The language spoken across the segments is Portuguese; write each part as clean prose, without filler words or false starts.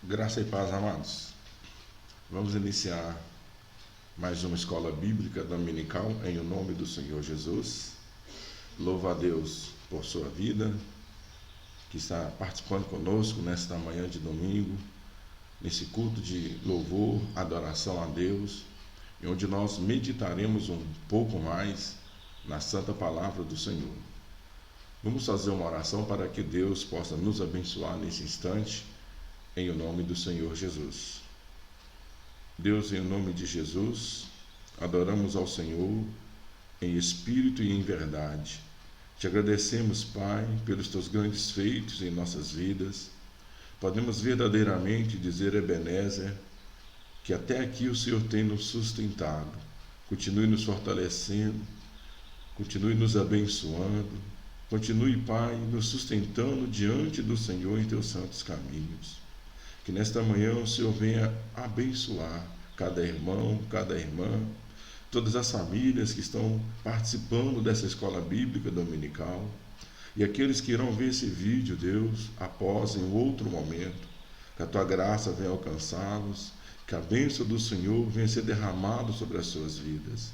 Graça e paz, amados. Vamos iniciar mais uma escola bíblica dominical em o nome do Senhor Jesus. Louvo a Deus por sua vida, que está participando conosco nesta manhã de domingo, nesse culto de louvor, adoração a Deus, e onde nós meditaremos um pouco mais na santa palavra do Senhor. Vamos fazer uma oração para que Deus possa nos abençoar nesse instante, em o nome do Senhor Jesus. Deus, em nome de Jesus, adoramos ao Senhor em espírito e em verdade. Te agradecemos, Pai, pelos teus grandes feitos em nossas vidas. Podemos verdadeiramente dizer, Ebenezer, que até aqui o Senhor tem nos sustentado. Continue nos fortalecendo, continue nos abençoando, continue, Pai, nos sustentando diante do Senhor em teus santos caminhos. Que nesta manhã o Senhor venha abençoar cada irmão, cada irmã, todas as famílias que estão participando dessa escola bíblica dominical e aqueles que irão ver esse vídeo, Deus, após, em outro momento. Que a tua graça venha alcançá-los, que a bênção do Senhor venha ser derramada sobre as suas vidas,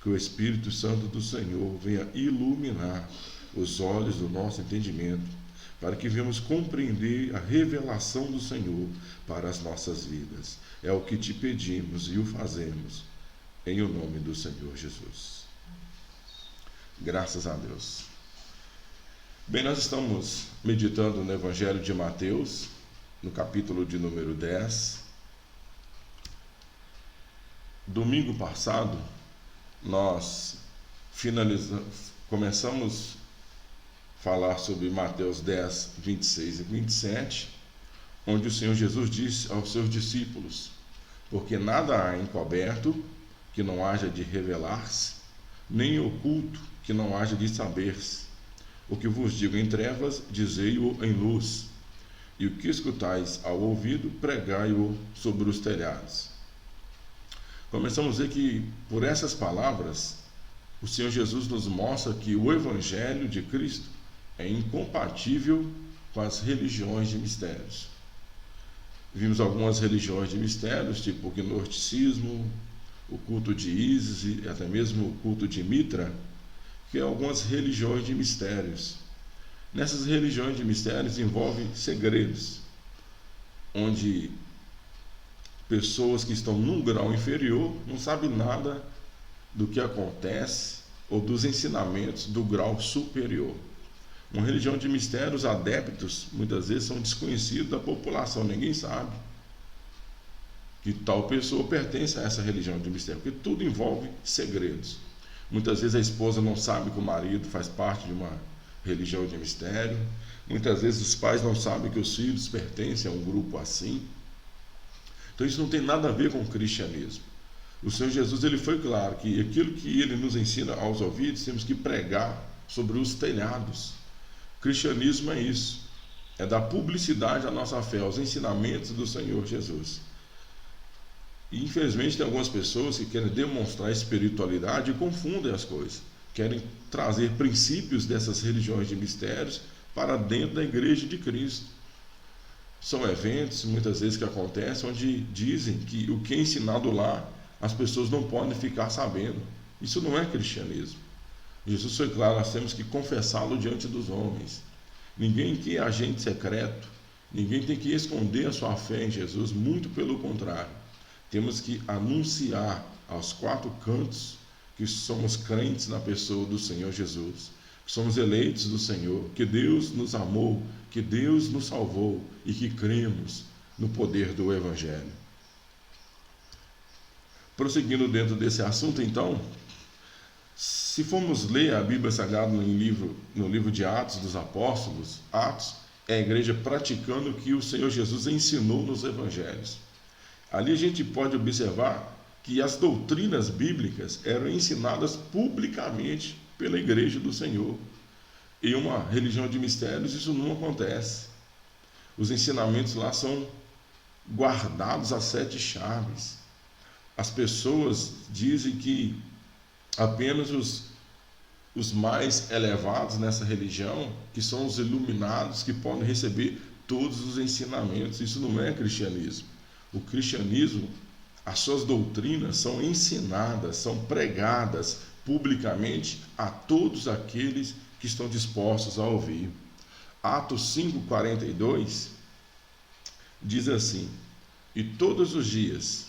que o Espírito Santo do Senhor venha iluminar os olhos do nosso entendimento, para que venhamos compreender a revelação do Senhor para as nossas vidas. É o que te pedimos e o fazemos, em o nome do Senhor Jesus. Graças a Deus. Bem, nós estamos meditando no Evangelho de Mateus, no capítulo de número 10. Domingo passado, nós começamos falar sobre Mateus 10, 26 e 27, onde o Senhor Jesus disse aos seus discípulos: porque nada há encoberto que não haja de revelar-se, nem oculto que não haja de saber-se. O que vos digo em trevas, dizei-o em luz, e o que escutais ao ouvido, pregai-o sobre os telhados. Começamos a ver que, por essas palavras, o Senhor Jesus nos mostra que o Evangelho de Cristo é incompatível com as religiões de mistérios. Vimos algumas religiões de mistérios, tipo o gnosticismo, o culto de Ísis e até mesmo o culto de Mitra, que é algumas religiões de mistérios. Nessas religiões de mistérios envolvem segredos, onde pessoas que estão num grau inferior não sabem nada do que acontece ou dos ensinamentos do grau superior. Uma religião de mistérios, adeptos, muitas vezes são desconhecidos da população, ninguém sabe que tal pessoa pertence a essa religião de mistério, porque tudo envolve segredos. Muitas vezes a esposa não sabe que o marido faz parte de uma religião de mistério, muitas vezes os pais não sabem que os filhos pertencem a um grupo assim. Então isso não tem nada a ver com o cristianismo. O Senhor Jesus, ele foi claro que aquilo que ele nos ensina aos ouvidos, temos que pregar sobre os telhados. O cristianismo é isso, é dar publicidade à nossa fé, aos ensinamentos do Senhor Jesus. E infelizmente tem algumas pessoas que querem demonstrar espiritualidade e confundem as coisas, querem trazer princípios dessas religiões de mistérios para dentro da igreja de Cristo. São eventos, muitas vezes, que acontecem onde dizem que o que é ensinado lá, as pessoas não podem ficar sabendo. Isso não é cristianismo. Jesus foi claro, nós temos que confessá-lo diante dos homens. Ninguém que é agente secreto, ninguém tem que esconder a sua fé em Jesus, muito pelo contrário. Temos que anunciar aos quatro cantos que somos crentes na pessoa do Senhor Jesus, que somos eleitos do Senhor, que Deus nos amou, que Deus nos salvou e que cremos no poder do Evangelho. Prosseguindo dentro desse assunto, então, se formos ler a Bíblia Sagrada no livro de Atos dos Apóstolos, Atos é a igreja praticando o que o Senhor Jesus ensinou nos Evangelhos. Ali a gente pode observar que as doutrinas bíblicas eram ensinadas publicamente pela igreja do Senhor. Em uma religião de mistérios isso não acontece. Os ensinamentos lá são guardados a 7 chaves. As pessoas dizem que apenas os mais elevados nessa religião, que são os iluminados, que podem receber todos os ensinamentos. Isso não é cristianismo. O cristianismo, as suas doutrinas são ensinadas, são pregadas publicamente a todos aqueles que estão dispostos a ouvir. Atos 5:42 diz assim: e todos os dias,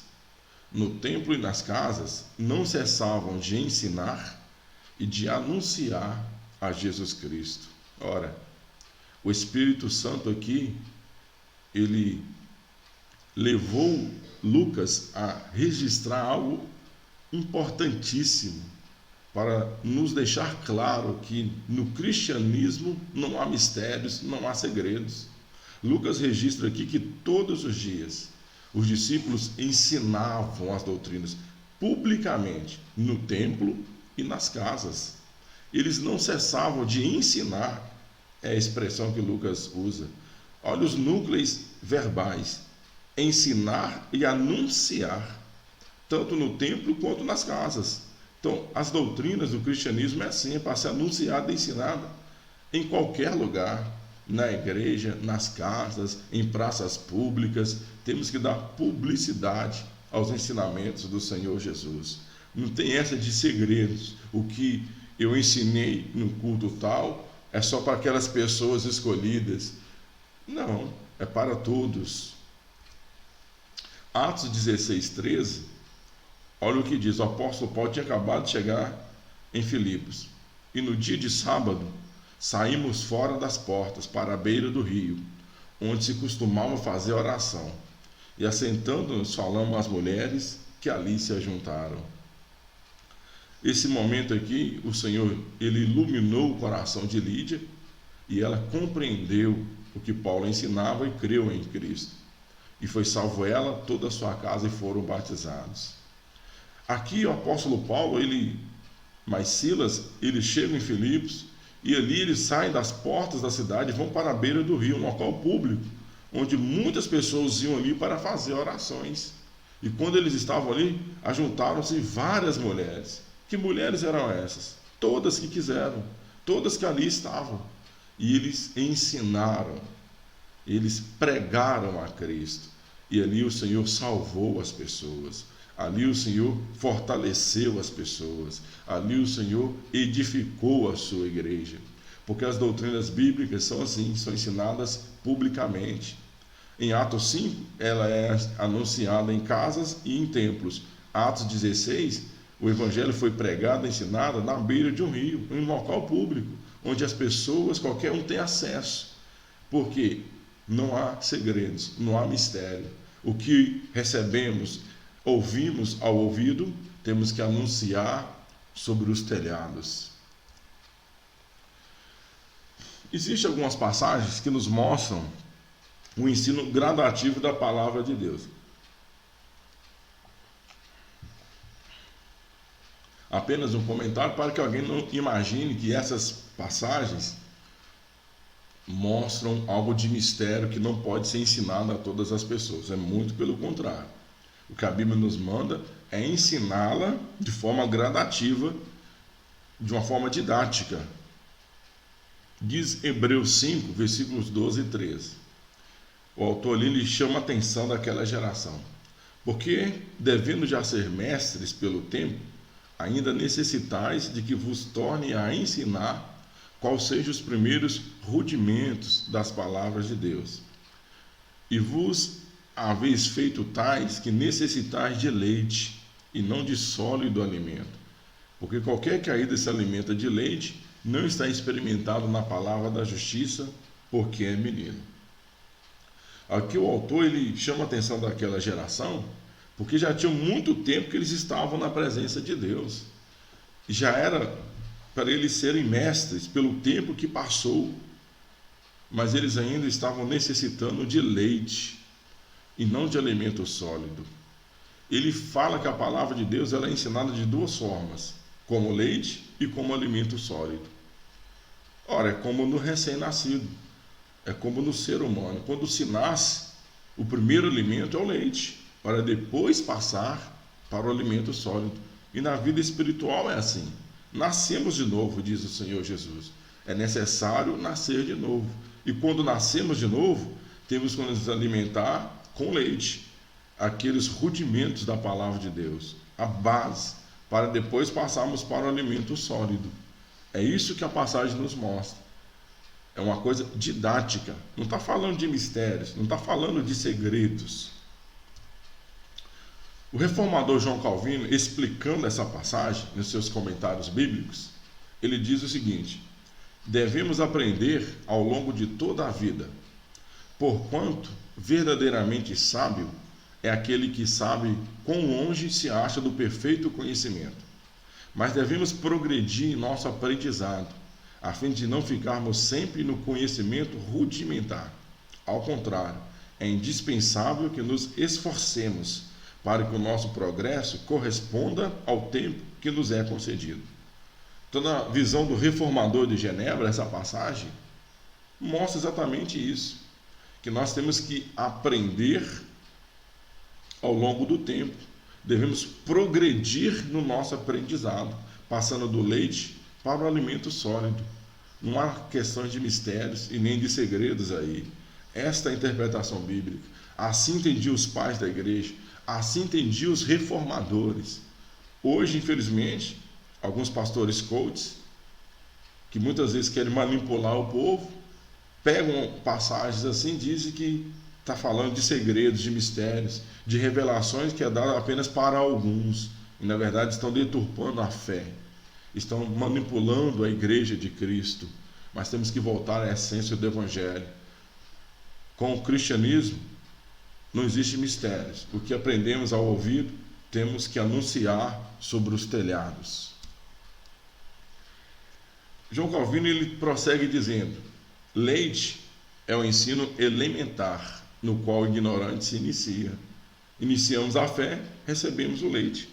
no templo e nas casas, não cessavam de ensinar e de anunciar a Jesus Cristo. Ora, o Espírito Santo aqui, ele levou Lucas a registrar algo importantíssimo para nos deixar claro que no cristianismo não há mistérios, não há segredos. Lucas registra aqui que todos os dias os discípulos ensinavam as doutrinas publicamente no templo e nas casas. Eles não cessavam de ensinar, é a expressão que Lucas usa. Olha os núcleos verbais: ensinar e anunciar, tanto no templo quanto nas casas. Então, as doutrinas do cristianismo é assim, é para ser anunciada e ensinada em qualquer lugar, na igreja, nas casas, em praças públicas. Temos que dar publicidade aos ensinamentos do Senhor Jesus. Não tem essa de segredos. O que eu ensinei no culto tal é só para aquelas pessoas escolhidas. Não, é para todos. Atos 16:13, olha o que diz. O apóstolo Paulo tinha acabado de chegar em Filipos. E no dia de sábado, saímos fora das portas, para a beira do rio, onde se costumava fazer oração. E assentando-nos, falamos às mulheres que ali se ajuntaram. Esse momento aqui, o Senhor, ele iluminou o coração de Lídia, e ela compreendeu o que Paulo ensinava e creu em Cristo. E foi salvo ela, toda a sua casa, e foram batizados. Aqui o apóstolo Paulo, mais Silas, eles chegam em Filipos, e ali eles saem das portas da cidade e vão para a beira do rio, um local público, onde muitas pessoas iam ali para fazer orações. E quando eles estavam ali, ajuntaram-se várias mulheres. Que mulheres eram essas? Todas que quiseram, todas que ali estavam. E eles ensinaram, eles pregaram a Cristo. E ali o Senhor salvou as pessoas. Ali o Senhor fortaleceu as pessoas. Ali o Senhor edificou a sua igreja. Porque as doutrinas bíblicas são assim, são ensinadas publicamente. Em Atos 5, ela é anunciada em casas e em templos. Atos 16, o evangelho foi pregado, ensinado na beira de um rio, em um local público, onde as pessoas, qualquer um tem acesso. Porque não há segredos, não há mistério. O que recebemos, ouvimos ao ouvido, temos que anunciar sobre os telhados. Existem algumas passagens que nos mostram o ensino gradativo da palavra de Deus. Apenas um comentário para que alguém não imagine que essas passagens mostram algo de mistério que não pode ser ensinado a todas as pessoas. É muito pelo contrário. O que a Bíblia nos manda é ensiná-la de forma gradativa, de uma forma didática. Diz Hebreus 5, versículos 12 e 13. O autor ali lhe chama a atenção daquela geração. Porque, devendo já ser mestres pelo tempo, ainda necessitais de que vos torne a ensinar quais sejam os primeiros rudimentos das palavras de Deus. E vos haveis feito tais que necessitais de leite, e não de sólido alimento. Porque qualquer que ainda se alimenta de leite, não está experimentado na palavra da justiça, porque é menino. Aqui o autor ele chama a atenção daquela geração, porque já tinha muito tempo que eles estavam na presença de Deus. Já era para eles serem mestres pelo tempo que passou, mas eles ainda estavam necessitando de leite e não de alimento sólido. Ele fala que a palavra de Deus ela é ensinada de duas formas, como leite e como alimento sólido. Ora, é como no recém-nascido, é como no ser humano. Quando se nasce, o primeiro alimento é o leite, para depois passar para o alimento sólido. E na vida espiritual é assim. Nascemos de novo, diz o Senhor Jesus. É necessário nascer de novo. E quando nascemos de novo, temos que nos alimentar com leite, aqueles rudimentos da palavra de Deus, a base, para depois passarmos para o alimento sólido. É isso que a passagem nos mostra. É uma coisa didática, não está falando de mistérios, não está falando de segredos. O reformador João Calvino, explicando essa passagem nos seus comentários bíblicos, ele diz o seguinte: devemos aprender ao longo de toda a vida, porquanto verdadeiramente sábio é aquele que sabe quão longe se acha do perfeito conhecimento. Mas devemos progredir em nosso aprendizado, a fim de não ficarmos sempre no conhecimento rudimentar. Ao contrário, é indispensável que nos esforcemos para que o nosso progresso corresponda ao tempo que nos é concedido. Então, na visão do reformador de Genebra, essa passagem mostra exatamente isso, que nós temos que aprender ao longo do tempo. Devemos progredir no nosso aprendizado, passando do leite para o alimento sólido. Não há questões de mistérios e nem de segredos aí. Esta é a interpretação bíblica. Assim entendiam os pais da igreja, assim entendiam os reformadores. Hoje, infelizmente, alguns pastores coaches, que muitas vezes querem manipular o povo, pegam passagens assim e dizem que está falando de segredos, de mistérios, de revelações que é dada apenas para alguns. E, na verdade, estão deturpando a fé. Estão manipulando a igreja de Cristo. Mas temos que voltar à essência do Evangelho. Com o cristianismo, não existe mistérios. O que aprendemos ao ouvir, temos que anunciar sobre os telhados. João Calvino ele prossegue dizendo: leite é o ensino elementar, no qual o ignorante se inicia. Iniciamos a fé, recebemos o leite.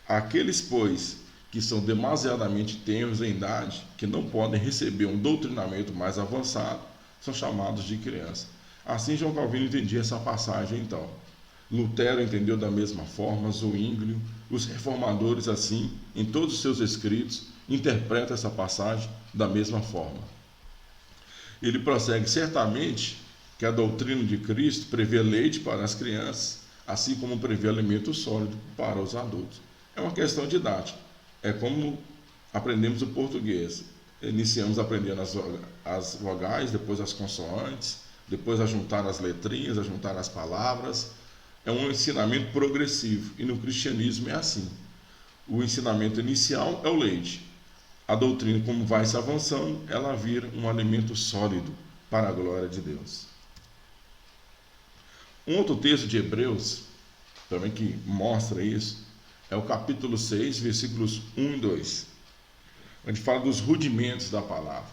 Aqueles, pois, que são demasiadamente tenros em idade, que não podem receber um doutrinamento mais avançado, são chamados de criança. Assim João Calvino entendia essa passagem então. Lutero entendeu da mesma forma, Zwinglio, os reformadores assim, em todos os seus escritos, interpretam essa passagem da mesma forma. Ele prossegue: certamente que a doutrina de Cristo prevê leite para as crianças, assim como prevê alimento sólido para os adultos. É uma questão didática. É como aprendemos o português. Iniciamos aprendendo as vogais, depois as consoantes, depois a juntar as letrinhas, a juntar as palavras. É um ensinamento progressivo. E no cristianismo é assim. O ensinamento inicial é o leite. A doutrina, como vai se avançando, ela vira um alimento sólido para a glória de Deus. Um outro texto de Hebreus, também que mostra isso, é o capítulo 6, versículos 1 e 2, onde fala dos rudimentos da palavra.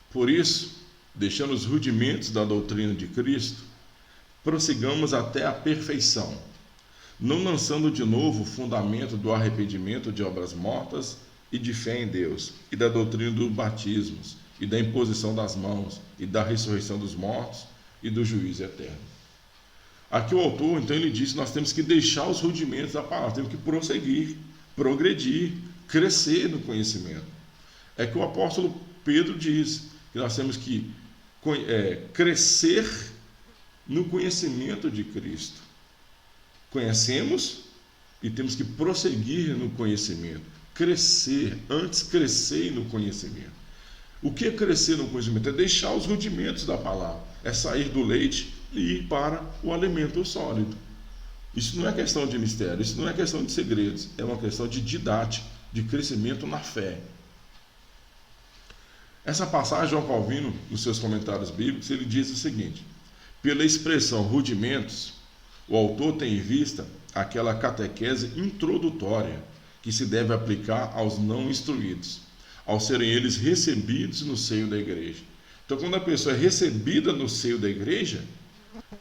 Por isso, deixando os rudimentos da doutrina de Cristo, prossigamos até a perfeição, não lançando de novo o fundamento do arrependimento de obras mortas e de fé em Deus, e da doutrina dos batismos, e da imposição das mãos, e da ressurreição dos mortos, e do juízo eterno. Aqui o autor, então, ele diz que nós temos que deixar os rudimentos da palavra, temos que prosseguir, progredir, crescer no conhecimento. É que o apóstolo Pedro diz que nós temos que crescer no conhecimento de Cristo. Conhecemos e temos que prosseguir no conhecimento. Crescer, antes crescer no conhecimento. O que é crescer no conhecimento? É deixar os rudimentos da palavra. É sair do leite e ir para o alimento sólido. Isso não é questão de mistério, isso não é questão de segredos. É uma questão de didática, de crescimento na fé. Essa passagem, João Calvino, nos seus comentários bíblicos, ele diz o seguinte: pela expressão rudimentos, o autor tem em vista aquela catequese introdutória que se deve aplicar aos não instruídos, ao serem eles recebidos no seio da igreja. Então, quando a pessoa é recebida no seio da igreja,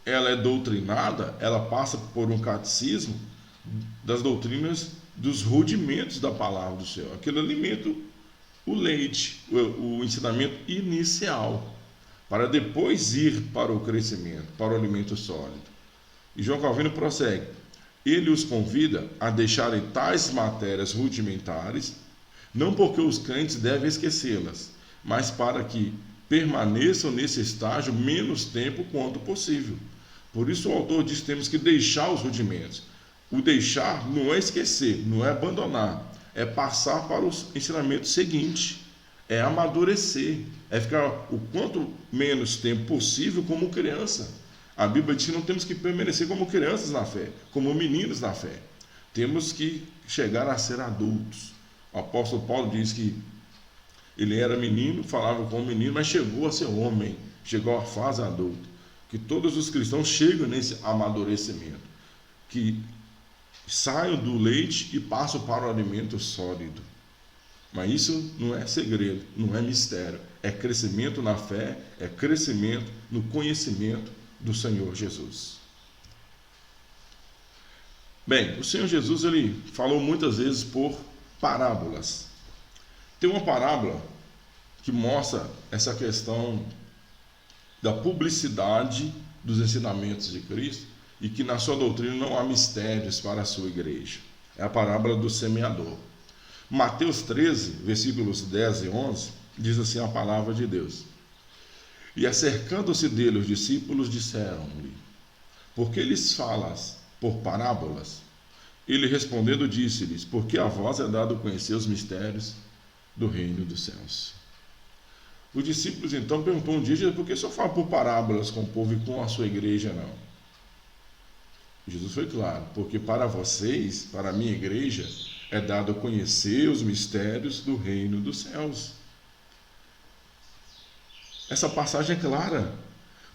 ela é doutrinada, ela passa por um catecismo das doutrinas, dos rudimentos da palavra do Senhor. Aquele alimento, o leite, o ensinamento inicial, para depois ir para o crescimento, para o alimento sólido. E João Calvino prossegue: ele os convida a deixarem tais matérias rudimentares, não porque os crentes devem esquecê-las, mas para que permaneçam nesse estágio menos tempo quanto possível. Por isso o autor diz que temos que deixar os rudimentos. O deixar não é esquecer, não é abandonar, é passar para o ensinamento seguinte, é amadurecer, é ficar o quanto menos tempo possível como criança. A Bíblia diz que não temos que permanecer como crianças na fé, como meninos na fé. Temos que chegar a ser adultos. O apóstolo Paulo diz que ele era menino, falava como menino, mas chegou a ser homem, chegou à fase adulta. Que todos os cristãos chegam nesse amadurecimento, que saiam do leite e passam para o alimento sólido. Mas isso não é segredo, não é mistério. É crescimento na fé, é crescimento no conhecimento do Senhor Jesus. Bem, o Senhor Jesus ele falou muitas vezes por parábolas. Tem uma parábola que mostra essa questão da publicidade dos ensinamentos de Cristo e que na sua doutrina não há mistérios para a sua igreja. É a parábola do semeador. Mateus 13, versículos 10 e 11, diz assim a palavra de Deus. E acercando-se dele os discípulos disseram-lhe: por que lhes falas por parábolas? Ele respondendo disse-lhes: porque a vós é dado conhecer os mistérios do reino dos céus. Os discípulos então perguntou um dia: por que só fala por parábolas com o povo e com a sua igreja não? Jesus foi claro: porque para vocês, para a minha igreja, é dado conhecer os mistérios do reino dos céus. Essa passagem é clara.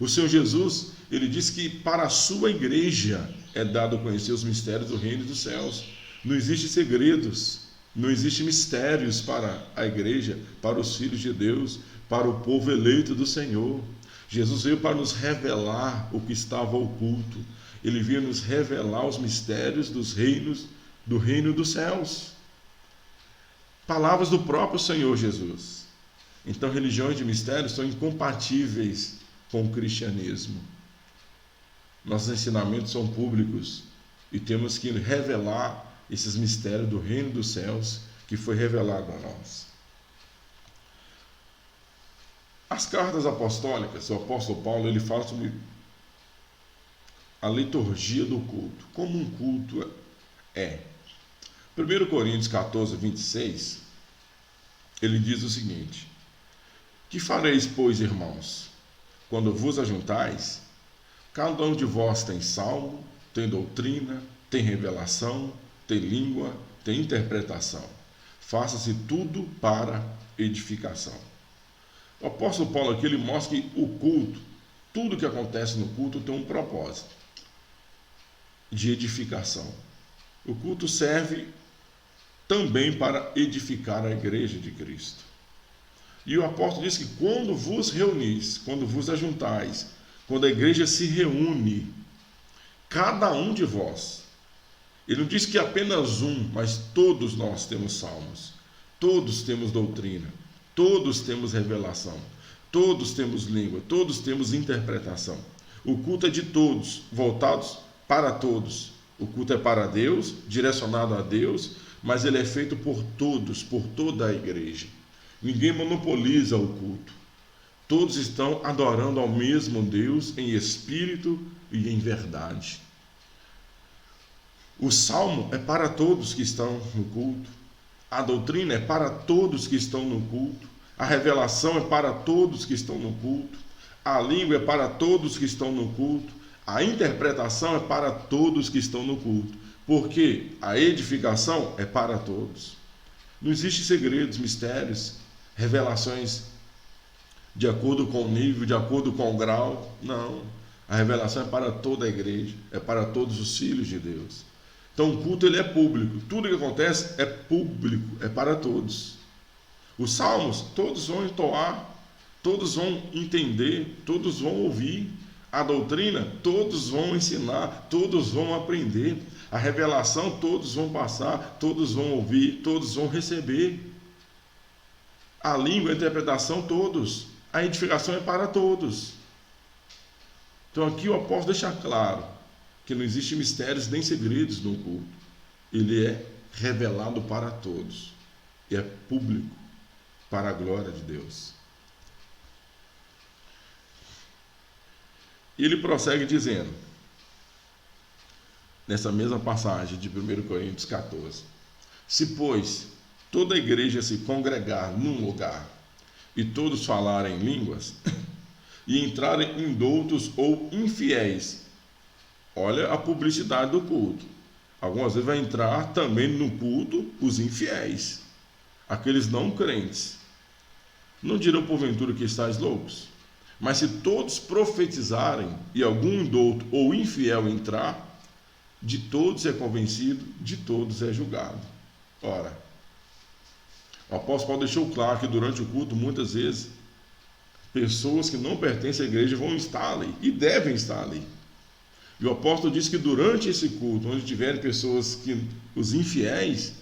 O Senhor Jesus, ele diz que para a sua igreja é dado conhecer os mistérios do reino dos céus. Não existe segredos, não existe mistérios para a igreja, para os filhos de Deus, para o povo eleito do Senhor. Jesus veio para nos revelar o que estava oculto. Ele veio nos revelar os mistérios do reino dos céus. Palavras do próprio Senhor Jesus. Então, religiões de mistérios são incompatíveis com o cristianismo. Nossos ensinamentos são públicos e temos que revelar esses mistérios do reino dos céus que foi revelado a nós. As cartas apostólicas, o apóstolo Paulo, ele fala sobre a liturgia do culto, como um culto é. 1 Coríntios 14, 26, ele diz o seguinte: que fareis, pois, irmãos, quando vos ajuntais? Cada um de vós tem salmo, tem doutrina, tem revelação, tem língua, tem interpretação. Faça-se tudo para edificação. O apóstolo Paulo aqui ele mostra que o culto, tudo que acontece no culto tem um propósito de edificação. O culto serve também para edificar a igreja de Cristo. E o apóstolo diz que quando vos reunis, quando vos ajuntais, quando a igreja se reúne, cada um de vós, ele não diz que apenas um, mas todos nós temos salmos, todos temos doutrina, todos temos revelação, todos temos língua, todos temos interpretação. O culto é de todos, voltados para todos. O culto é para Deus, direcionado a Deus, mas ele é feito por todos, por toda a igreja. Ninguém monopoliza o culto. Todos estão adorando ao mesmo Deus em espírito e em verdade. O salmo é para todos que estão no culto. A doutrina é para todos que estão no culto. A revelação é para todos que estão no culto. A língua é para todos que estão no culto. A interpretação é para todos que estão no culto. Porque a edificação é para todos. Não existem segredos, mistérios, revelações de acordo com o nível, de acordo com o grau. Não. A revelação é para toda a igreja, é para todos os filhos de Deus. Então o culto ele é público. Tudo que acontece é público, é para todos. Os salmos, todos vão entoar, todos vão entender, todos vão ouvir. A doutrina, todos vão ensinar, todos vão aprender. A revelação, todos vão passar, todos vão ouvir, todos vão receber. A língua, a interpretação, todos. A edificação é para todos. Então aqui o apóstolo deixa claro que não existe mistérios nem segredos no culto. Ele é revelado para todos. E é público, para a glória de Deus. E ele prossegue dizendo, nessa mesma passagem de 1 Coríntios 14: se, pois, toda a igreja se congregar num lugar e todos falarem línguas e entrarem indoutos ou infiéis, olha a publicidade do culto. Algumas vezes vai entrar também no culto os infiéis, aqueles não crentes. Não dirão porventura que estáis loucos? Mas se todos profetizarem e algum indouto ou infiel entrar, de todos é convencido, de todos é julgado. Ora, o apóstolo Paulo deixou claro que durante o culto, muitas vezes, pessoas que não pertencem à igreja vão estar ali e devem estar ali. E o apóstolo diz que durante esse culto, onde tiverem pessoas que, os infiéis,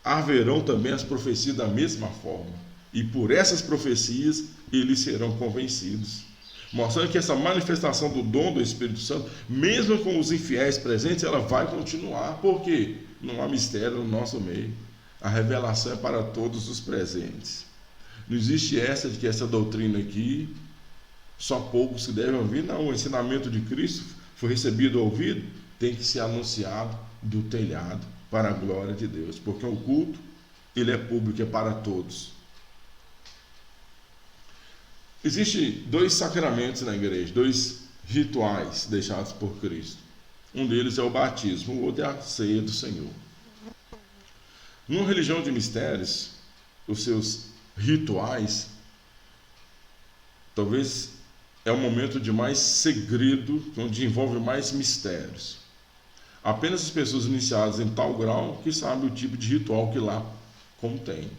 haverão também as profecias da mesma forma. E por essas profecias, eles serão convencidos. Mostrando que essa manifestação do dom do Espírito Santo, mesmo com os infiéis presentes, ela vai continuar. Por quê? Não há mistério no nosso meio. A revelação é para todos os presentes. Não existe essa de que essa doutrina aqui, só poucos que devem ouvir. Não, o ensinamento de Cristo foi recebido ou ouvido, tem que ser anunciado do telhado para a glória de Deus. Porque o culto, ele é público, é para todos. Existem dois sacramentos na igreja, dois rituais deixados por Cristo. Um deles é o batismo, o outro é a ceia do Senhor. Numa religião de mistérios, os seus rituais, talvez é o momento de mais segredo, onde envolve mais mistérios. Apenas as pessoas iniciadas em tal grau que sabem o tipo de ritual que lá contém.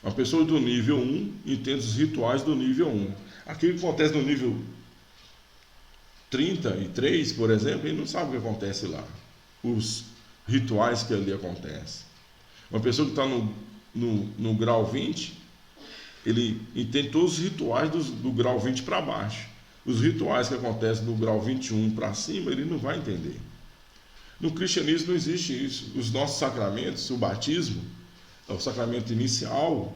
Uma pessoa do nível 1 entende os rituais do nível 1. Aquilo que acontece no nível 33, por exemplo, ele não sabe o que acontece lá. Os rituais que ali acontecem. Uma pessoa que está no grau 20, ele entende todos os rituais do grau 20 para baixo. Os rituais que acontecem do grau 21 para cima, ele não vai entender. No cristianismo não existe isso. Os nossos sacramentos, o batismo, o sacramento inicial,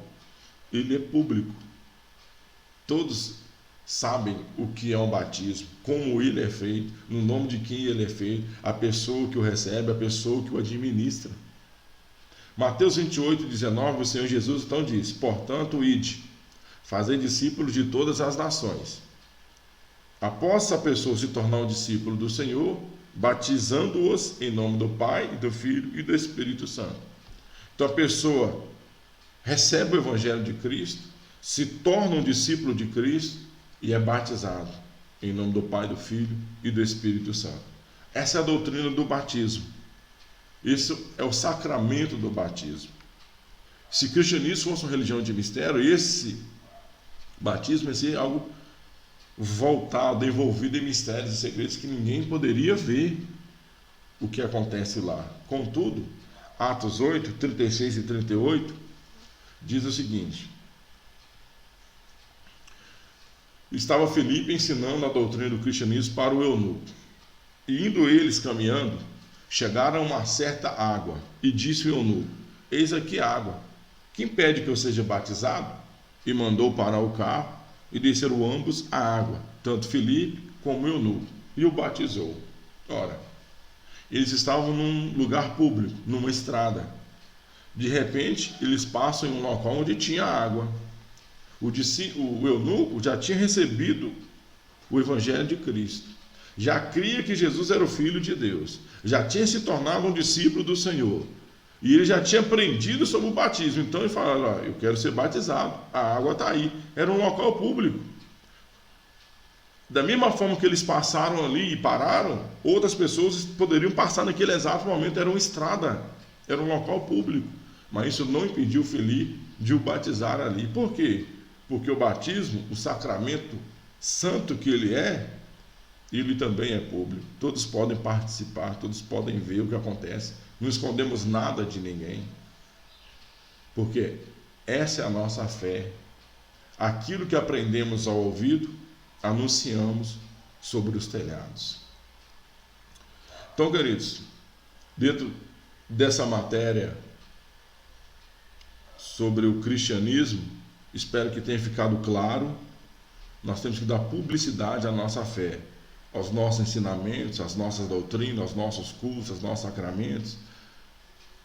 ele é público. Todos sabem o que é um batismo, como ele é feito, no nome de quem ele é feito, a pessoa que o recebe, a pessoa que o administra. Mateus 28, 19, o Senhor Jesus então diz: portanto, ide, fazei discípulos de todas as nações. Após essa pessoa se tornar um discípulo do Senhor, batizando-os em nome do Pai, do Filho e do Espírito Santo. Então a pessoa recebe o Evangelho de Cristo, se torna um discípulo de Cristo e é batizado em nome do Pai, do Filho e do Espírito Santo. Essa é a doutrina do batismo. Isso é o sacramento do batismo. Se o cristianismo fosse uma religião de mistério, esse batismo ia ser algo voltado, envolvido em mistérios e segredos que ninguém poderia ver o que acontece lá. Contudo, Atos 8, 36 e 38 diz o seguinte: estava Filipe ensinando a doutrina do cristianismo para o eunuco, e indo eles caminhando, chegaram a uma certa água, e disse o eunuco: eis aqui a água, quem pede que eu seja batizado? E mandou parar o carro, e desceram ambos a água, tanto Filipe como o eunuco, e o batizou. Ora, eles estavam num lugar público, numa estrada. De repente, eles passam em um local onde tinha água. O eunuco já tinha recebido o Evangelho de Cristo. Já cria que Jesus era o Filho de Deus. Já tinha se tornado um discípulo do Senhor. E ele já tinha aprendido sobre o batismo. Então ele fala: eu quero ser batizado. A água está aí. Era um local público. Da mesma forma que eles passaram ali e pararam, outras pessoas poderiam passar naquele exato momento. Era uma estrada. Era um local público. Mas isso não impediu Filipe de o batizar ali. Por quê? Porque o batismo, o sacramento santo que ele também é público. Todos podem participar, todos podem ver o que acontece. Não escondemos nada de ninguém. Porque essa é a nossa fé. Aquilo que aprendemos ao ouvido, anunciamos sobre os telhados. Então, queridos, dentro dessa matéria sobre o cristianismo, espero que tenha ficado claro Nós temos que dar publicidade à nossa fé, aos nossos ensinamentos, às nossas doutrinas, aos nossos cultos, aos nossos sacramentos,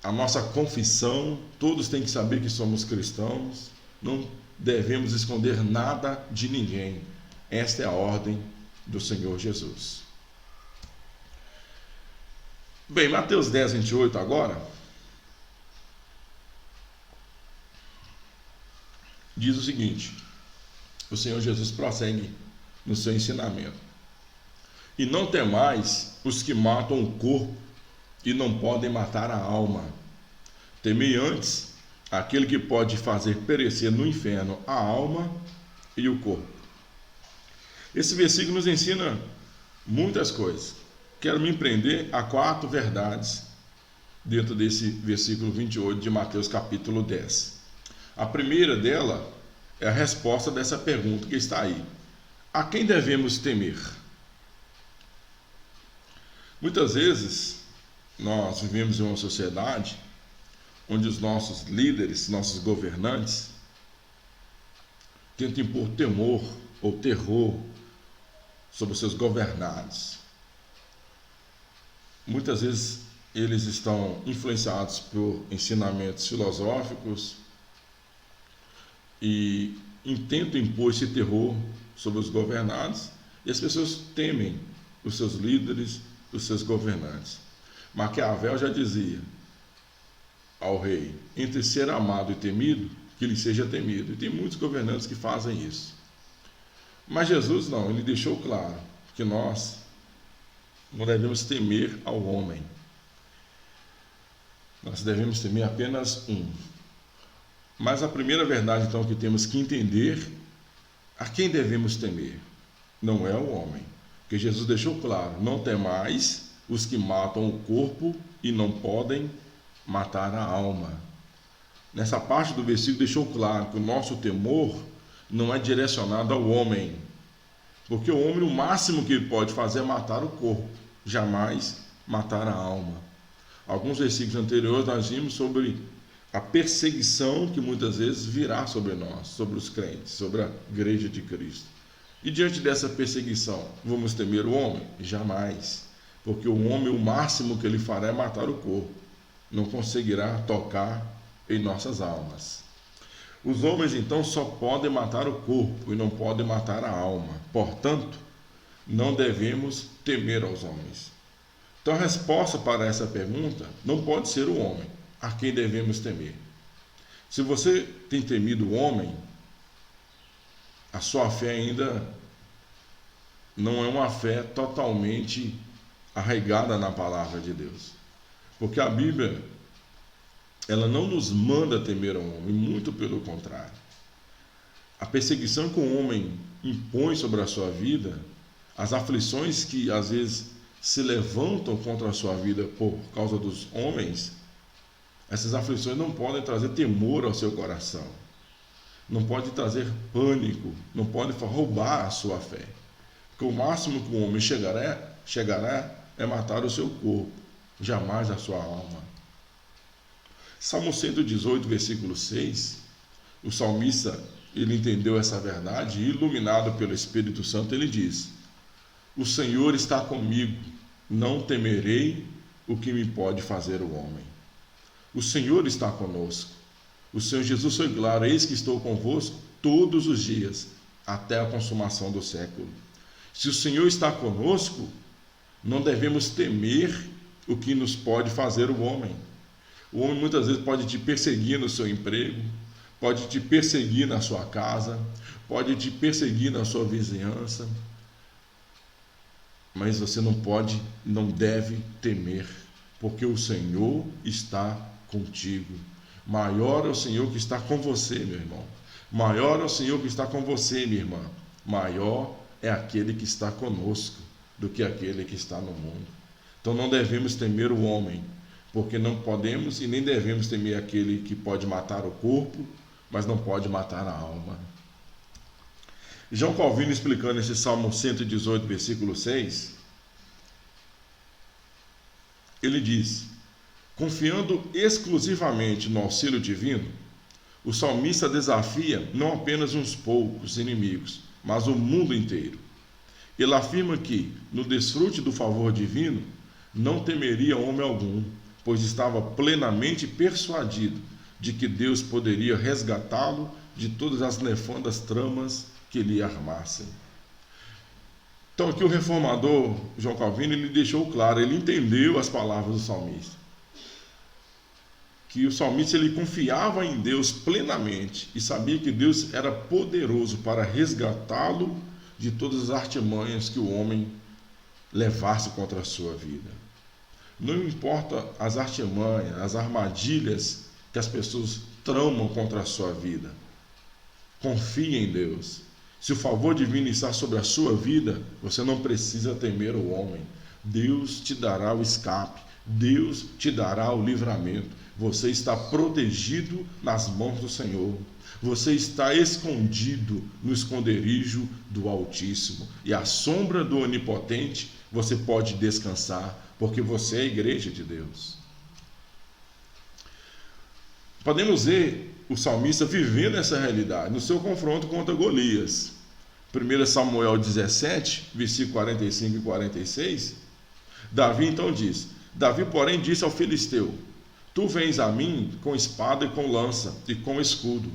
a nossa confissão. Todos têm que saber que somos cristãos. Não devemos esconder nada de ninguém. Esta é a ordem do Senhor Jesus. Bem, Mateus 10, 28 agora, diz o seguinte: o Senhor Jesus prossegue no seu ensinamento: e não temais os que matam o corpo e não podem matar a alma. Temei antes aquele que pode fazer perecer no inferno a alma e o corpo. Esse versículo nos ensina muitas coisas. Quero me prender a 4 verdades dentro desse versículo 28 de Mateus capítulo 10. A primeira dela é a resposta dessa pergunta que está aí: a quem devemos temer? Muitas vezes nós vivemos em uma sociedade onde os nossos líderes, nossos governantes, tentam impor temor ou terror sobre os seus governados. Muitas vezes eles estão influenciados por ensinamentos filosóficos e intentam impor esse terror sobre os governados, e as pessoas temem os seus líderes, os seus governantes. Maquiavel já dizia ao rei: entre ser amado e temido, que lhe seja temido. E tem muitos governantes que fazem isso. Mas Jesus não, ele deixou claro que nós não devemos temer ao homem. Nós devemos temer apenas um. Mas a primeira verdade, então, que temos que entender: a quem devemos temer? Não é o homem. Porque Jesus deixou claro: não temais os que matam o corpo e não podem matar a alma. Nessa parte do versículo deixou claro que o nosso temor não é direcionado ao homem, porque o homem, o máximo que ele pode fazer é matar o corpo, jamais matar a alma. Alguns versículos anteriores nós vimos sobre a perseguição que muitas vezes virá sobre nós, sobre os crentes, sobre a igreja de Cristo. E diante dessa perseguição, vamos temer o homem? Jamais, porque o homem, o máximo que ele fará é matar o corpo, não conseguirá tocar em nossas almas. Os homens então só podem matar o corpo e não podem matar a alma. Portanto, não devemos temer aos homens. Então a resposta para essa pergunta não pode ser o homem. A quem devemos temer? Se você tem temido o homem, a sua fé ainda não é uma fé totalmente arraigada na palavra de Deus. Porque a Bíblia, ela não nos manda temer ao homem, muito pelo contrário. A perseguição que o homem impõe sobre a sua vida, as aflições que às vezes se levantam contra a sua vida por causa dos homens, essas aflições não podem trazer temor ao seu coração, não pode trazer pânico, não pode roubar a sua fé. Porque o máximo que o homem chegará é matar o seu corpo, jamais a sua alma. Salmo 118, versículo 6, o salmista, ele entendeu essa verdade e, iluminado pelo Espírito Santo, ele diz: o Senhor está comigo, não temerei o que me pode fazer o homem. O Senhor está conosco. O Senhor Jesus foi claro: eis que estou convosco todos os dias, até a consumação do século. Se o Senhor está conosco, não devemos temer o que nos pode fazer o homem. O homem muitas vezes pode te perseguir no seu emprego, pode te perseguir na sua casa, pode te perseguir na sua vizinhança, mas você não deve temer, porque o Senhor está contigo. Maior é o Senhor que está com você, meu irmão. Maior é o Senhor que está com você, minha irmã. Maior é aquele que está conosco do que aquele que está no mundo. Então não devemos temer o homem, porque não podemos e nem devemos temer aquele que pode matar o corpo, mas não pode matar a alma. João Calvino, explicando esse Salmo 118, versículo 6, ele diz: confiando exclusivamente no auxílio divino, o salmista desafia não apenas uns poucos inimigos, mas o mundo inteiro. Ele afirma que, no desfrute do favor divino, não temeria homem algum, pois estava plenamente persuadido de que Deus poderia resgatá-lo de todas as nefandas tramas que lhe armassem. Então aqui o reformador João Calvino ele deixou claro, ele entendeu as palavras do salmista. Que o salmista ele confiava em Deus plenamente e sabia que Deus era poderoso para resgatá-lo de todas as artimanhas que o homem levasse contra a sua vida. Não importa as artimanhas, as armadilhas que as pessoas tramam contra a sua vida. Confie em Deus. Se o favor divino está sobre a sua vida, você não precisa temer o homem. Deus te dará o escape. Deus te dará o livramento. Você está protegido nas mãos do Senhor. Você está escondido no esconderijo do Altíssimo. E à sombra do Onipotente, você pode descansar, porque você é a igreja de Deus. Podemos ver o salmista vivendo essa realidade no seu confronto contra Golias. 1 Samuel 17, versículo 45 e 46, Davi então diz: Davi, porém, disse ao filisteu: Tu vens a mim com espada e com lança e com escudo,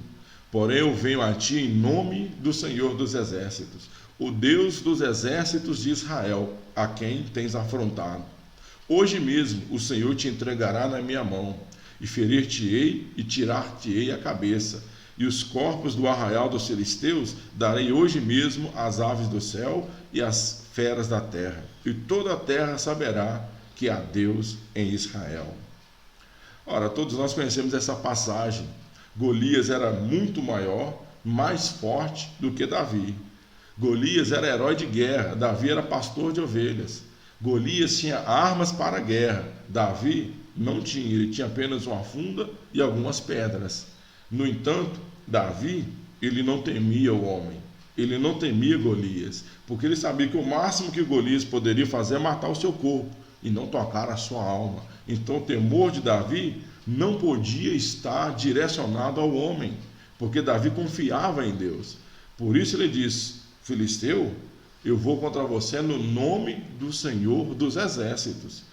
porém eu venho a ti em nome do Senhor dos exércitos, o Deus dos exércitos de Israel, a quem tens afrontado. Hoje mesmo o Senhor te entregará na minha mão, e ferir-te-ei e tirar-te-ei a cabeça, e os corpos do arraial dos filisteus darei hoje mesmo às aves do céu e às feras da terra, e toda a terra saberá que há Deus em Israel. Ora, todos nós conhecemos essa passagem. Golias era muito maior, mais forte do que Davi. Golias era herói de guerra, Davi era pastor de ovelhas. Golias tinha armas para a guerra, Davi não tinha, ele tinha apenas uma funda e algumas pedras. No entanto, Davi, ele não temia o homem, ele não temia Golias, porque ele sabia que o máximo que Golias poderia fazer é matar o seu corpo e não tocar a sua alma. Então o temor de Davi não podia estar direcionado ao homem, porque Davi confiava em Deus. Por isso ele diz: Filisteu, eu vou contra você no nome do Senhor dos exércitos.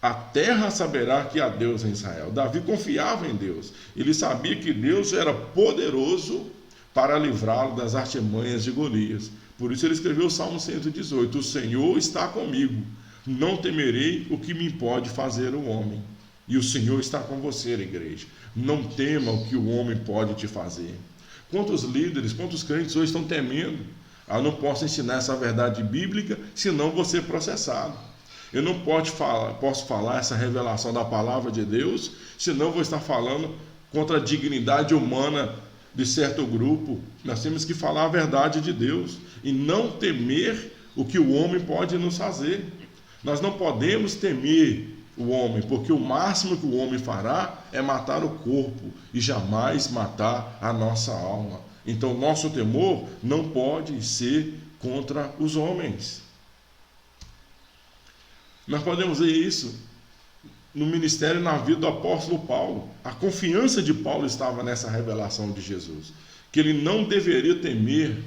A terra saberá que há Deus em Israel. Davi confiava em Deus. Ele sabia que Deus era poderoso para livrá-lo das artimanhas de Golias. Por isso ele escreveu o Salmo 118: O Senhor está comigo, não temerei o que me pode fazer o homem. E o Senhor está com você, igreja. Não tema o que o homem pode te fazer. Quantos líderes, quantos crentes hoje estão temendo? Eu não posso ensinar essa verdade bíblica, senão vou ser processado. Eu não posso falar essa revelação da palavra de Deus, senão vou estar falando contra a dignidade humana de certo grupo. Nós temos que falar a verdade de Deus e não temer o que o homem pode nos fazer. Nós não podemos temer o homem, porque o máximo que o homem fará é matar o corpo e jamais matar a nossa alma. Então, nosso temor não pode ser contra os homens. Nós podemos ver isso no ministério e na vida do apóstolo Paulo. A confiança de Paulo estava nessa revelação de Jesus, que ele não deveria temer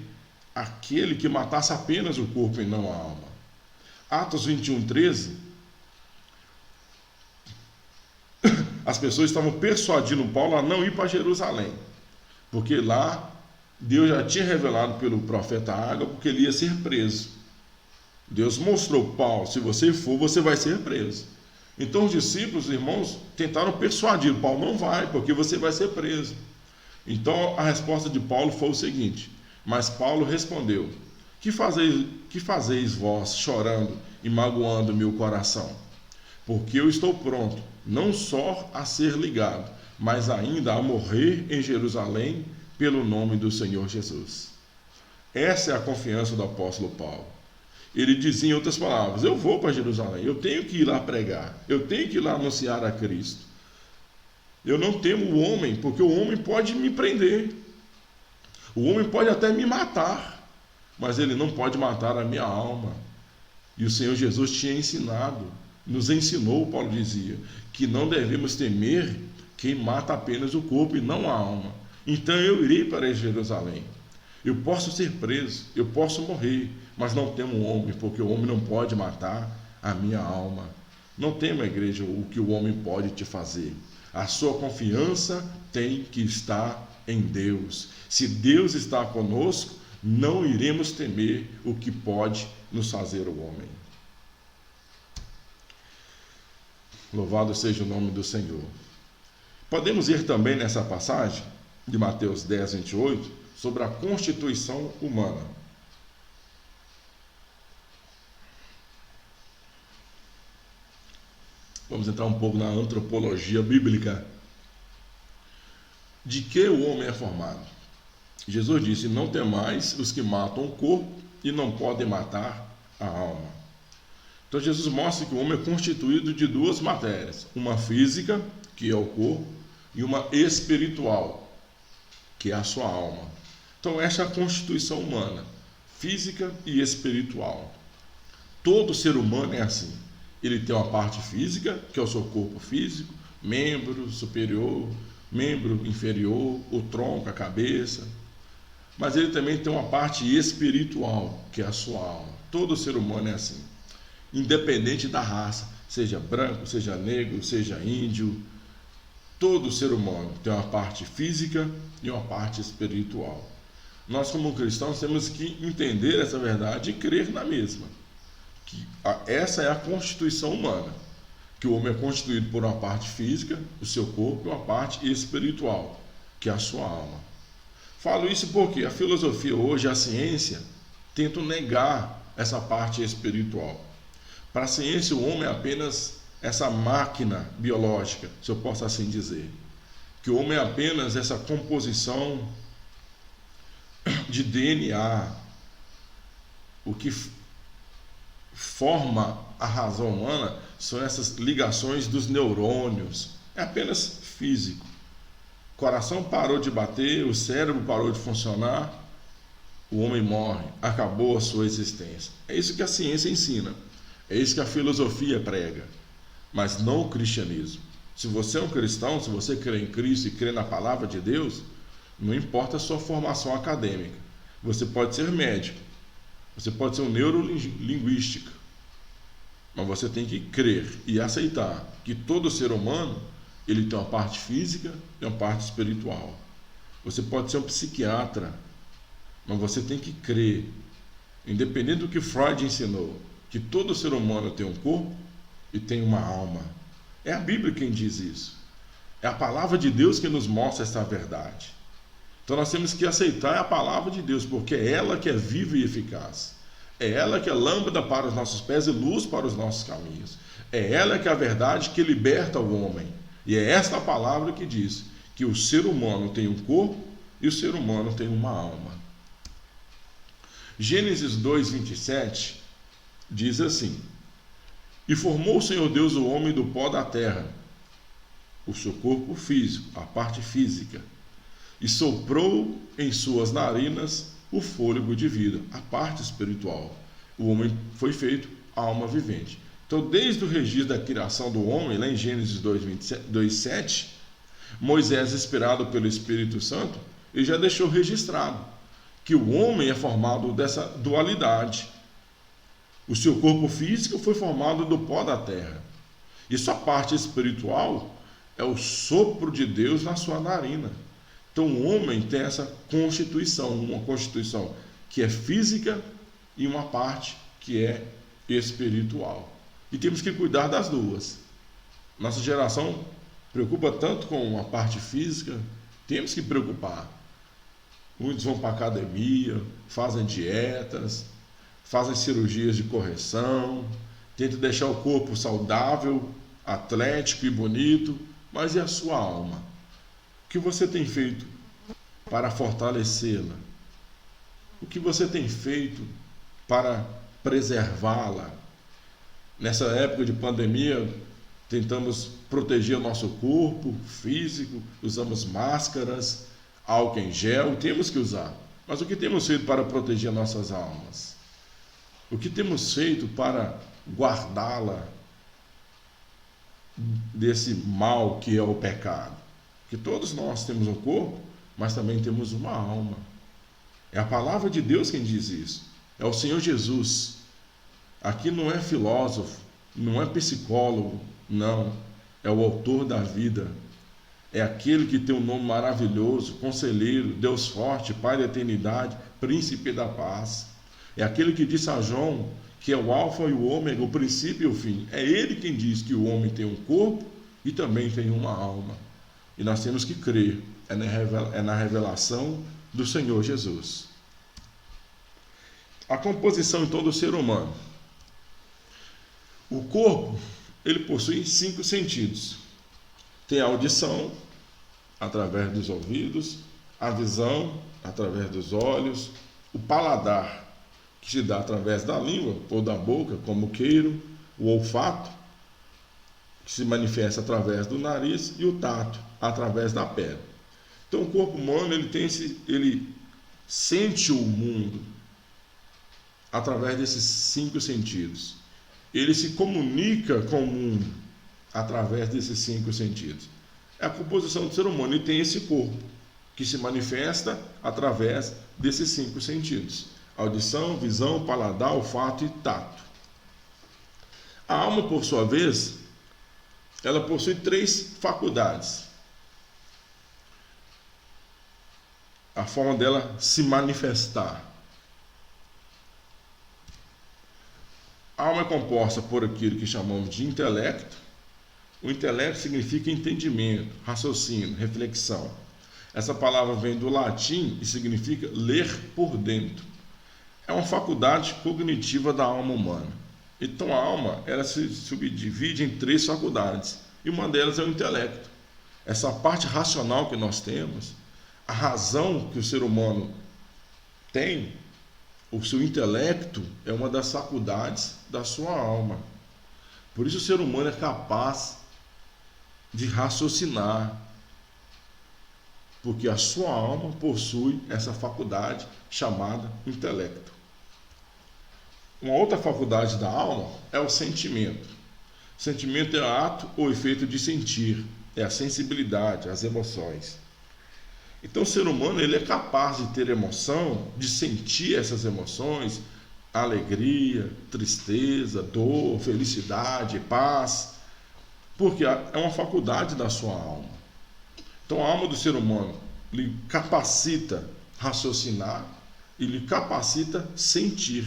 aquele que matasse apenas o corpo e não a alma. Atos 21:13, as pessoas estavam persuadindo Paulo a não ir para Jerusalém, porque lá Deus já tinha revelado pelo profeta Ágabo que ele ia ser preso. Deus mostrou: Paulo, se você for, você vai ser preso. Então os discípulos, irmãos, tentaram persuadir: Paulo, não vai, porque você vai ser preso. Então a resposta de Paulo foi o seguinte: mas Paulo respondeu: que fazeis vós chorando e magoando meu coração? Porque eu estou pronto, não só a ser ligado, mas ainda a morrer em Jerusalém pelo nome do Senhor Jesus. Essa é a confiança do apóstolo Paulo. Ele dizia em outras palavras: eu vou para Jerusalém, eu tenho que ir lá pregar, eu tenho que ir lá anunciar a Cristo. Eu não temo o homem, porque o homem pode me prender, o homem pode até me matar, mas ele não pode matar a minha alma. E o Senhor Jesus tinha ensinado, nos ensinou, Paulo dizia, que não devemos temer quem mata apenas o corpo e não a alma. Então eu irei para Jerusalém. Eu posso ser preso, eu posso morrer, mas não temo o homem, porque o homem não pode matar a minha alma. Não tema, igreja, o que o homem pode te fazer. A sua confiança tem que estar em Deus. Se Deus está conosco, não iremos temer o que pode nos fazer o homem. Louvado seja o nome do Senhor. Podemos ir também nessa passagem de Mateus 10, 28, sobre a constituição humana. Vamos entrar um pouco na antropologia bíblica. De que o homem é formado? Jesus disse: não temais os que matam o corpo e não podem matar a alma. Então Jesus mostra que o homem é constituído de duas matérias, uma física, que é o corpo, e uma espiritual, que é a sua alma. Então essa é a constituição humana, física e espiritual. Todo ser humano é assim. Ele tem uma parte física, que é o seu corpo físico, membro superior, membro inferior, o tronco, a cabeça. Mas ele também tem uma parte espiritual, que é a sua alma. Todo ser humano é assim. Independente da raça, seja branco, seja negro, seja índio, todo ser humano tem uma parte física e uma parte espiritual. Nós, como cristãos, temos que entender essa verdade e crer na mesma. Que essa é a constituição humana, que o homem é constituído por uma parte física, o seu corpo, e uma parte espiritual, que é a sua alma. Falo isso porque a filosofia hoje, a ciência, tentam negar essa parte espiritual. Para a ciência, o homem é apenas essa máquina biológica, se eu posso assim dizer. Que o homem é apenas essa composição de DNA. O que forma a razão humana são essas ligações dos neurônios. É apenas físico. O coração parou de bater, o cérebro parou de funcionar, o homem morre, acabou a sua existência. É isso que a ciência ensina. É isso que a filosofia prega, mas não o cristianismo. Se você é um cristão, se você crê em Cristo e crê na palavra de Deus, não importa a sua formação acadêmica. Você pode ser médico, você pode ser um neurolinguística, mas você tem que crer e aceitar que todo ser humano ele tem uma parte física e uma parte espiritual. Você pode ser um psiquiatra, mas você tem que crer, independente do que Freud ensinou, que todo ser humano tem um corpo e tem uma alma. É a Bíblia quem diz isso. É a palavra de Deus que nos mostra essa verdade. Então nós temos que aceitar a palavra de Deus, porque é ela que é viva e eficaz. É ela que é lâmpada para os nossos pés e luz para os nossos caminhos. É ela que é a verdade que liberta o homem. E é esta palavra que diz que o ser humano tem um corpo e o ser humano tem uma alma. Gênesis 2:27 diz assim: e formou o Senhor Deus o homem do pó da terra, o seu corpo físico, a parte física, e soprou em suas narinas o fôlego de vida, a parte espiritual. O homem foi feito alma vivente. Então, desde o registro da criação do homem, lá em Gênesis 2:7, Moisés, inspirado pelo Espírito Santo, ele já deixou registrado que o homem é formado dessa dualidade. O seu corpo físico foi formado do pó da terra. E sua parte espiritual é o sopro de Deus na sua narina. Então o homem tem essa constituição, uma constituição que é física e uma parte que é espiritual. E temos que cuidar das duas. Nossa geração preocupa tanto com a parte física, temos que preocupar. Muitos vão para a academia, fazem dietas, fazem cirurgias de correção, tentam deixar o corpo saudável, atlético e bonito, mas e a sua alma? O que você tem feito para fortalecê-la? O que você tem feito para preservá-la? Nessa época de pandemia, tentamos proteger o nosso corpo físico, usamos máscaras, álcool em gel, temos que usar. Mas o que temos feito para proteger nossas almas? O que temos feito para guardá-la desse mal que é o pecado? Que todos nós temos um corpo, mas também temos uma alma. É a palavra de Deus quem diz isso. É o Senhor Jesus. Aqui não é filósofo, não é psicólogo, não. É o autor da vida. É aquele que tem um nome maravilhoso, Conselheiro, Deus forte, Pai da eternidade, Príncipe da paz. É aquele que disse a João que é o alfa e o ômega, o princípio e o fim. É ele quem diz que o homem tem um corpo e também tem uma alma. E nós temos que crer. É na revelação do Senhor Jesus. A composição então do ser humano. O corpo, ele possui 5 sentidos. Tem a audição, através dos ouvidos, a visão, através dos olhos, o paladar, que se dá através da língua ou da boca, como queiro, o olfato, que se manifesta através do nariz, e o tato, através da pele. Então o corpo humano ele sente o mundo através desses 5 sentidos. Ele se comunica com o mundo através desses 5 sentidos. É a composição do ser humano. Ele tem esse corpo que se manifesta através desses 5 sentidos: audição, visão, paladar, olfato e tato. A alma, por sua vez, ela possui 3 faculdades. A forma dela se manifestar. A alma é composta por aquilo que chamamos de intelecto. O intelecto significa entendimento, raciocínio, reflexão. Essa palavra vem do latim e significa ler por dentro. É uma faculdade cognitiva da alma humana. Então a alma ela se subdivide em 3 faculdades, e uma delas é o intelecto. Essa parte racional que nós temos, a razão que o ser humano tem, o seu intelecto é uma das faculdades da sua alma. Por isso o ser humano é capaz de raciocinar, porque a sua alma possui essa faculdade chamada intelecto. Uma outra faculdade da alma é o sentimento. O sentimento é o ato ou efeito de sentir, é a sensibilidade, as emoções. Então o ser humano ele é capaz de ter emoção, de sentir essas emoções, alegria, tristeza, dor, felicidade, paz, porque é uma faculdade da sua alma. Então a alma do ser humano lhe capacita raciocinar e lhe capacita sentir.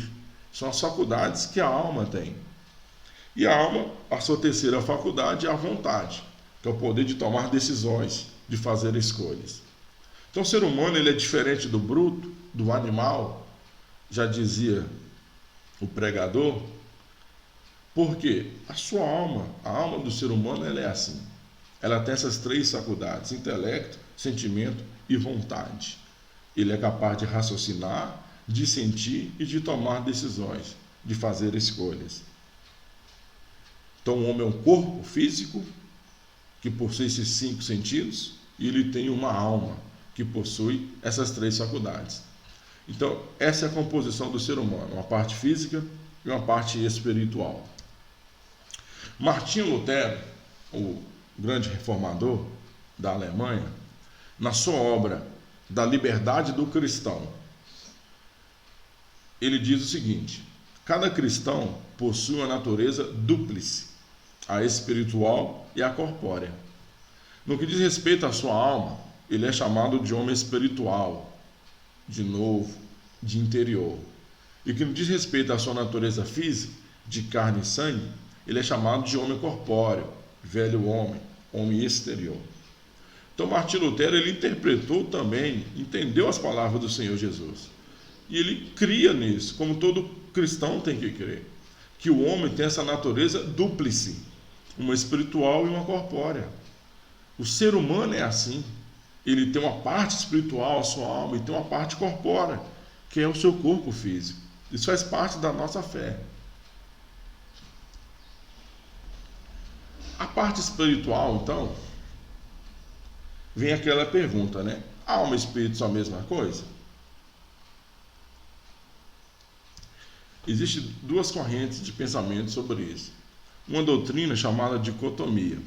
São as faculdades que a alma tem. E a alma, a sua terceira faculdade é a vontade, que é o poder de tomar decisões, de fazer escolhas. Então o ser humano ele é diferente do bruto, do animal, já dizia o pregador, porque a sua alma, a alma do ser humano, ela é assim. Ela tem essas 3 faculdades: intelecto, sentimento e vontade. Ele é capaz de raciocinar, de sentir e de tomar decisões, de fazer escolhas. Então o homem é um corpo físico que possui esses 5 sentidos, e ele tem uma alma que possui essas 3 faculdades. Então essa é a composição do ser humano: uma parte física e uma parte espiritual. Martinho Lutero, o grande reformador da Alemanha, na sua obra Da Liberdade do Cristão, ele diz o seguinte: cada cristão possui uma natureza dúplice, a espiritual e a corpórea. No que diz respeito à sua alma, ele é chamado de homem espiritual, de novo, de interior. E que no que diz respeito à sua natureza física, de carne e sangue, ele é chamado de homem corpóreo, velho homem, homem exterior. Então Martinho Lutero ele interpretou também, entendeu as palavras do Senhor Jesus. E ele cria nisso, como todo cristão tem que crer, que o homem tem essa natureza dúplice, uma espiritual e uma corpórea. O ser humano é assim. Ele tem uma parte espiritual, a sua alma, e tem uma parte corpórea, que é o seu corpo físico. Isso faz parte da nossa fé. A parte espiritual, então, vem aquela pergunta, né? Alma e espírito são a mesma coisa? Existem 2 correntes de pensamento sobre isso. Uma doutrina chamada dicotomia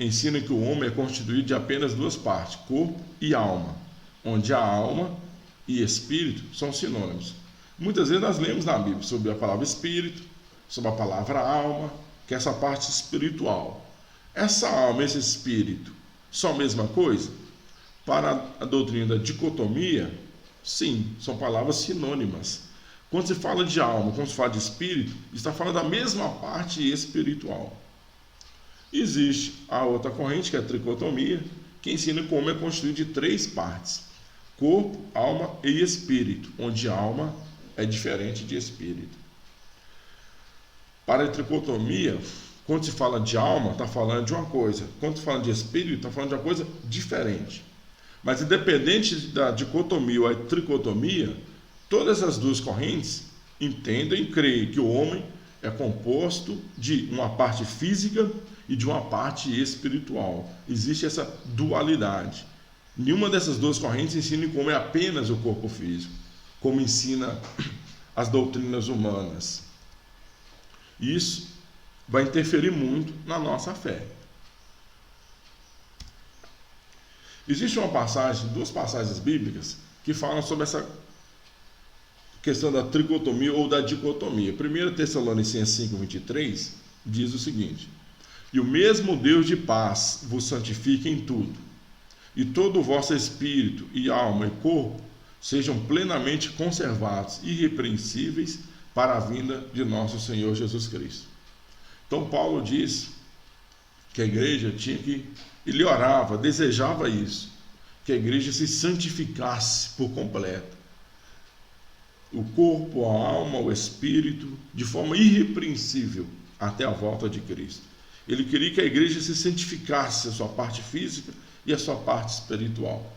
ensina que o homem é constituído de apenas 2 partes, corpo e alma, onde a alma e espírito são sinônimos. Muitas vezes nós lemos na Bíblia sobre a palavra espírito, sobre a palavra alma, que é essa parte espiritual. Essa alma, esse espírito, são a mesma coisa? Para a doutrina da dicotomia, sim, são palavras sinônimas. Quando se fala de alma, quando se fala de espírito, está falando da mesma parte espiritual. Existe a outra corrente, que é a tricotomia, que ensina como é constituído de 3 partes: corpo, alma e espírito, onde alma é diferente de espírito. Para a tricotomia, quando se fala de alma, está falando de uma coisa. Quando se fala de espírito, está falando de uma coisa diferente. Mas independente da dicotomia ou a tricotomia, todas as duas correntes entendem e creem que o homem é composto de uma parte física e de uma parte espiritual. Existe essa dualidade. Nenhuma dessas duas correntes ensina como é apenas o corpo físico, como ensina as doutrinas humanas. Isso vai interferir muito na nossa fé. Existe uma passagem, 2 passagens bíblicas que falam sobre essa questão da tricotomia ou da dicotomia. 1 Tessalonicenses 5:23 diz o seguinte: e o mesmo Deus de paz vos santifique em tudo, e todo o vosso espírito e alma e corpo sejam plenamente conservados, irrepreensíveis, para a vinda de nosso Senhor Jesus Cristo. Então Paulo diz que a igreja tinha que, ele orava, desejava isso, que a igreja se santificasse por completo. O corpo, a alma, o espírito, de forma irrepreensível até a volta de Cristo. Ele queria que a igreja se santificasse, a sua parte física e a sua parte espiritual.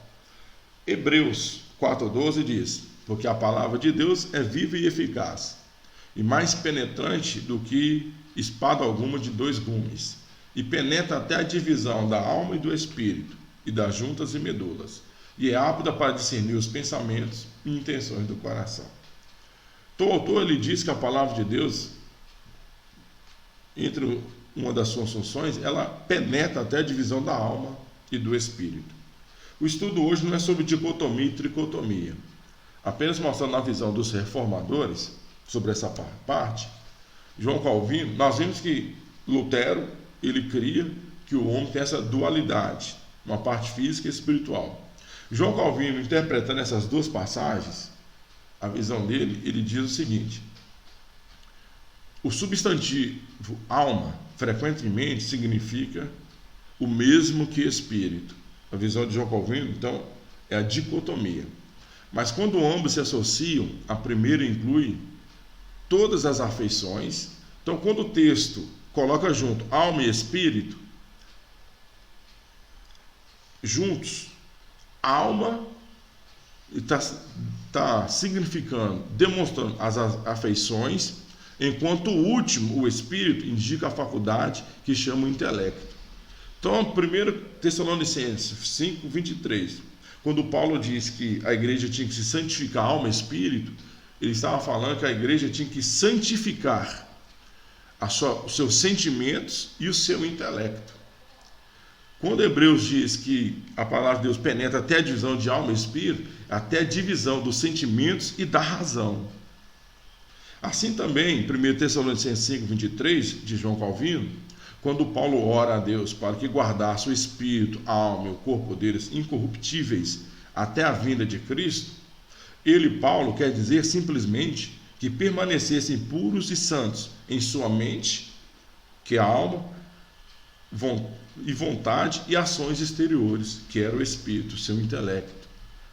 Hebreus 4:12 diz: porque a palavra de Deus é viva e eficaz, e mais penetrante do que espada alguma de 2 gumes, e penetra até a divisão da alma e do espírito, e das juntas e medulas, e é apta para discernir os pensamentos e intenções do coração. Então, o autor ele diz que a palavra de Deus, entre uma das suas funções, ela penetra até a divisão da alma e do espírito. O estudo hoje não é sobre dicotomia e tricotomia, apenas mostrando a visão dos reformadores sobre essa parte. João Calvino, nós vimos que Lutero, ele cria que o homem tem essa dualidade, uma parte física e espiritual. João Calvino, interpretando essas 2 passagens, a visão dele, ele diz o seguinte: o substantivo alma frequentemente significa o mesmo que espírito. A visão de João Calvino, então, é a dicotomia. Mas quando ambos se associam, a primeira inclui todas as afeições. Então, quando o texto coloca junto alma e espírito, juntos, alma está significando, demonstrando as afeições, enquanto o último, o espírito, indica a faculdade que chama o intelecto. Então, 1 Tessalonicenses 5:23, quando Paulo diz que a igreja tinha que se santificar alma e espírito, ele estava falando que a igreja tinha que santificar os seus sentimentos e o seu intelecto. Quando Hebreus diz que a palavra de Deus penetra até a divisão de alma e espírito, até a divisão dos sentimentos e da razão. Assim também, 1 Tessalonicenses 5:23, de João Calvino, quando Paulo ora a Deus para que guardasse o espírito, a alma e o corpo deles incorruptíveis até a vinda de Cristo, ele, Paulo, quer dizer simplesmente que permanecessem puros e santos em sua mente, que é a alma, e vontade e ações exteriores, que era o espírito, seu intelecto.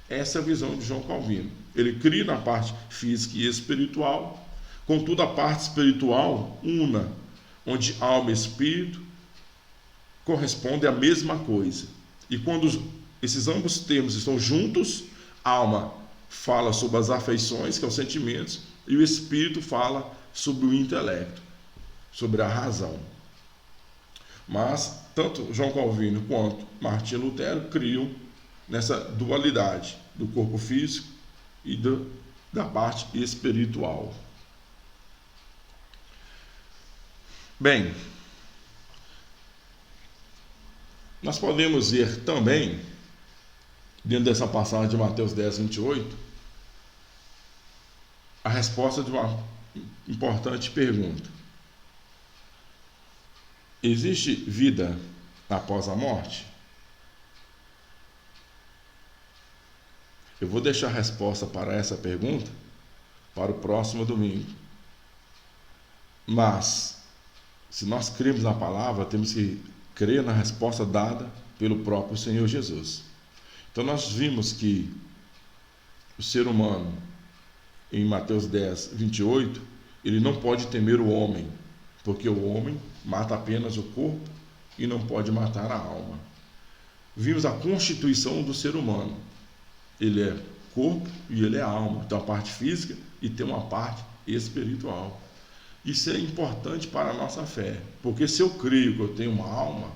Essa é a visão de João Calvino. Ele cria na parte física e espiritual, contudo a parte espiritual una, onde alma e espírito correspondem à mesma coisa. E quando esses ambos termos estão juntos, a alma fala sobre as afeições, que são os sentimentos, e o espírito fala sobre o intelecto, sobre a razão. Mas tanto João Calvino quanto Martinho Lutero criam nessa dualidade do corpo físico e da parte espiritual. Bem, nós podemos ver também, dentro dessa passagem de Mateus 10:28, a resposta de uma importante pergunta: existe vida após a morte? Eu vou deixar a resposta para essa pergunta para o próximo domingo. Mas, se nós cremos na palavra, temos que crer na resposta dada pelo próprio Senhor Jesus. Então nós vimos que o ser humano, em Mateus 10, 28, ele não pode temer o homem, porque o homem mata apenas o corpo e não pode matar a alma. Vimos a constituição do ser humano. Ele é corpo e ele é alma. Tem uma parte física e tem uma parte espiritual. Isso é importante para a nossa fé, porque se eu creio que eu tenho uma alma,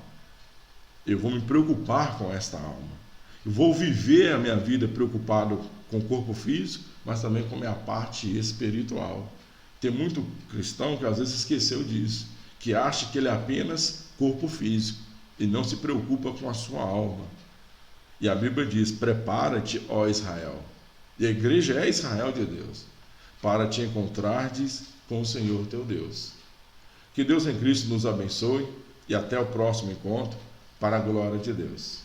eu vou me preocupar com esta alma. Eu vou viver a minha vida preocupado com o corpo físico, mas também com a minha parte espiritual. Tem muito cristão que às vezes esqueceu disso, que acha que ele é apenas corpo físico e não se preocupa com a sua alma. E a Bíblia diz: prepara-te, ó Israel. E a igreja é Israel de Deus, para te encontrares com o Senhor teu Deus. Que Deus em Cristo nos abençoe e até o próximo encontro, para a glória de Deus.